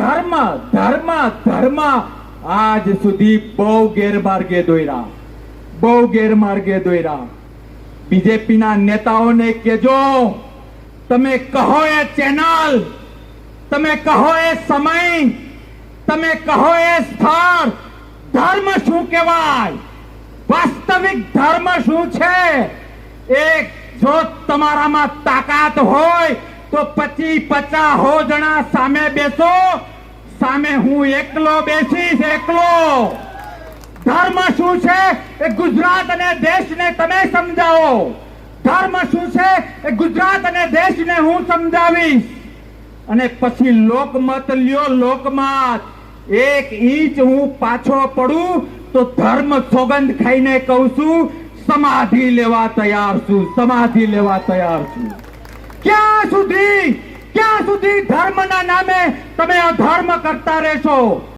ધર્મ ધર્મ ધર્મ આજ સુધી બહુ ગેરમાર્ગે દોર્યા. બીજેપીના નેતાઓને કહેજો, તમે કહો એ ચેનલ, તમે કહો એ સમય, તમે કહો એ સ્થળ, ધર્મ શું કહેવાય, વાસ્તવિક ધર્મ શું છે? એક જો તમારામાં તાકાત હોય તો 50 જણા સામે બેસો, સામે હું એકલો બેસીશ, એકલો. ધર્મ શું છે એ ગુજરાત અને દેશને તમે સમજાવો. ધર્મ શું છે એ ગુજરાત અને દેશને હું સમજાવીશ, અને પછી લોકમત લ્યો, લોકમત. 1 ઇંચ હું પાછો પડું તો ધર્મ સોગંદ ખાઈને કહું છું, સમાધિ લેવા તૈયાર છું, સમાધિ લેવા તૈયાર છું. ક્યાં સુધી ધર્મના નામે તમે અધર્મ કરતા રહેશો?